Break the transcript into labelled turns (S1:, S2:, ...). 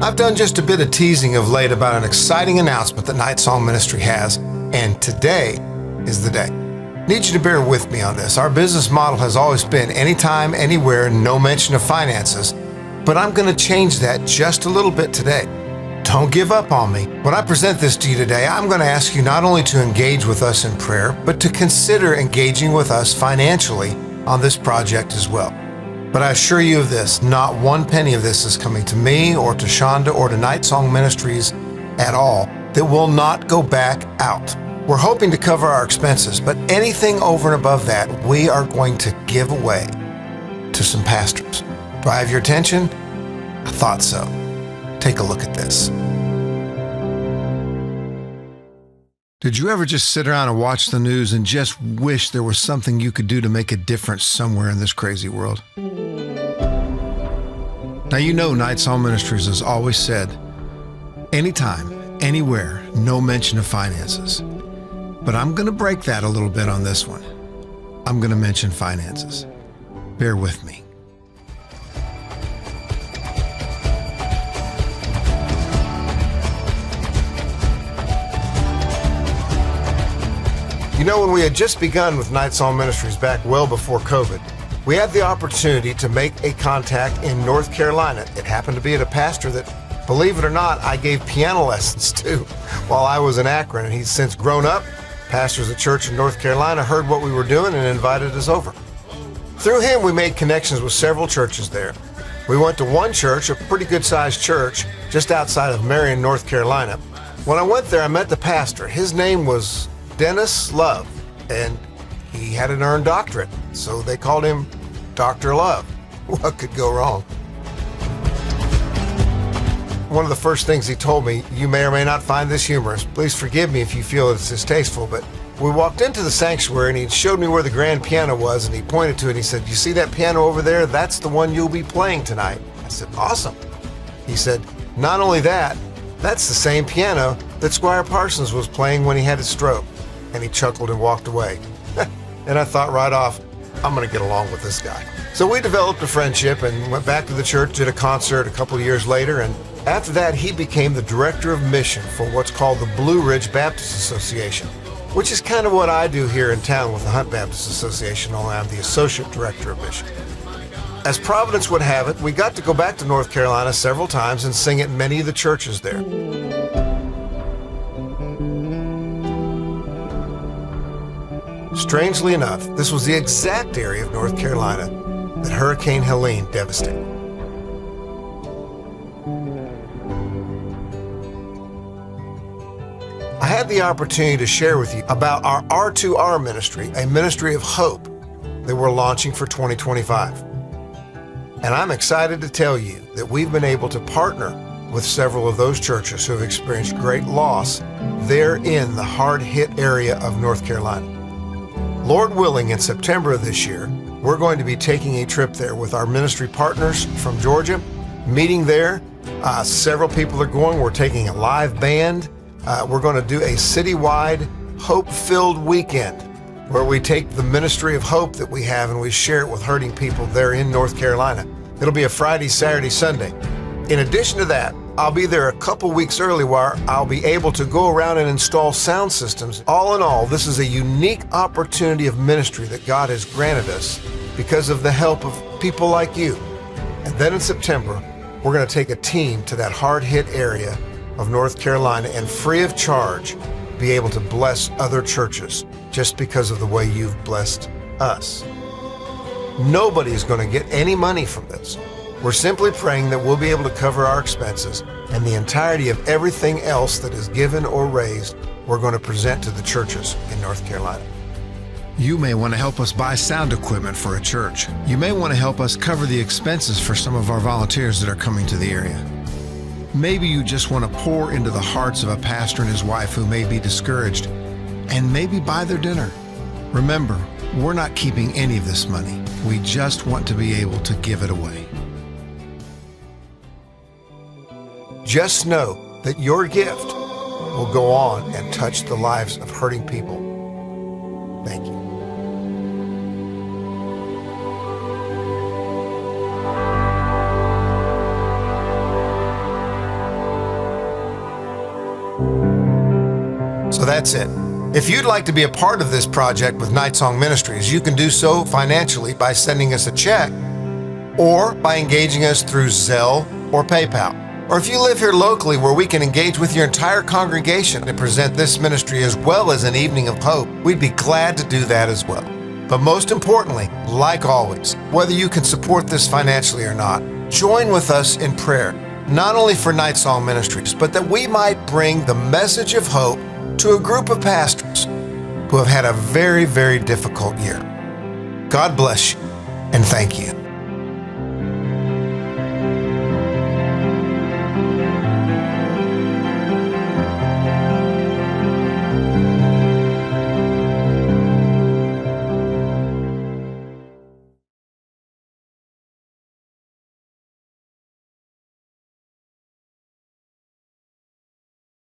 S1: I've done just a bit of teasing of late about an exciting announcement that Night Song Ministry has, and today is the day. Need you to bear with me on this. Our business model has always been anytime, anywhere, no mention of finances, but I'm going to change that just a little bit today. Don't give up on me. When I present this to you today, I'm going to ask you not only to engage with us in prayer, but to consider engaging with us financially on this project as well. But I assure you of this, not one penny of this is coming to me or to Shonda or to Night Song Ministries at all that will not go back out. We're hoping to cover our expenses, but anything over and above that, we are going to give away to some pastors. Do I have your attention? I thought so. Take a look at this. Did you ever just sit around and watch the news and just wish there was something you could do to make a difference somewhere in this crazy world? Now, you know Night Song Ministries has always said, anytime, anywhere, no mention of finances. But I'm going to break that a little bit on this one. I'm going to mention finances. Bear with me. You know, when we had just begun with Night Song Ministries back well before COVID, we had the opportunity to make a contact in North Carolina. It happened to be at a pastor that, believe it or not, I gave piano lessons to while I was in Akron, and he's since grown up. Pastors at church in North Carolina heard what we were doing and invited us over. Through him, we made connections with several churches there. We went to one church, a pretty good-sized church, just outside of Marion, North Carolina. When I went there, I met the pastor. His name was Dennis Love, and he had an earned doctorate, so they called him Dr. Love. What could go wrong? One of the first things he told me, you may or may not find this humorous. Please forgive me if you feel it's distasteful, but we walked into the sanctuary and he showed me where the grand piano was, and he pointed to it and he said, you see that piano over there? That's the one you'll be playing tonight. I said, awesome. He said, not only that, that's the same piano that Squire Parsons was playing when he had his stroke. And he chuckled and walked away. And I thought right off, I'm going to get along with this guy. So we developed a friendship and went back to the church, did a concert a couple of years later, and after that he became the director of mission for what's called the Blue Ridge Baptist Association, which is kind of what I do here in town with the Hunt Baptist Association, only I'm the associate director of mission. As Providence would have it, we got to go back to North Carolina several times and sing at many of the churches there. Strangely enough, this was the exact area of North Carolina that Hurricane Helene devastated. I had the opportunity to share with you about our R2R ministry, a ministry of hope that we're launching for 2025. And I'm excited to tell you that we've been able to partner with several of those churches who have experienced great loss there in the hard-hit area of North Carolina. Lord willing, in September of this year, we're going to be taking a trip there with our ministry partners from Georgia, meeting there. Several people are going. We're taking a live band. We're going to do a citywide hope-filled weekend where we take the ministry of hope that we have and we share it with hurting people there in North Carolina. It'll be a Friday, Saturday, Sunday. In addition to that, I'll be there a couple weeks early where I'll be able to go around and install sound systems. All in all, this is a unique opportunity of ministry that God has granted us because of the help of people like you. And then in September, we're going to take a team to that hard-hit area of North Carolina and free of charge be able to bless other churches just because of the way you've blessed us. Nobody is going to get any money from this. We're simply praying that we'll be able to cover our expenses, and the entirety of everything else that is given or raised, we're going to present to the churches in North Carolina. You may want to help us buy sound equipment for a church. You may want to help us cover the expenses for some of our volunteers that are coming to the area. Maybe you just want to pour into the hearts of a pastor and his wife who may be discouraged, and maybe buy their dinner. Remember, we're not keeping any of this money. We just want to be able to give it away. Just know that your gift will go on and touch the lives of hurting people. Thank you. So that's it. If you'd like to be a part of this project with Night Song Ministries, you can do so financially by sending us a check or by engaging us through Zelle or PayPal. Or if you live here locally where we can engage with your entire congregation and present this ministry as well as an evening of hope, we'd be glad to do that as well. But most importantly, like always, whether you can support this financially or not, join with us in prayer, not only for Night Song Ministries, but that we might bring the message of hope to a group of pastors who have had a very, very difficult year. God bless you and thank you.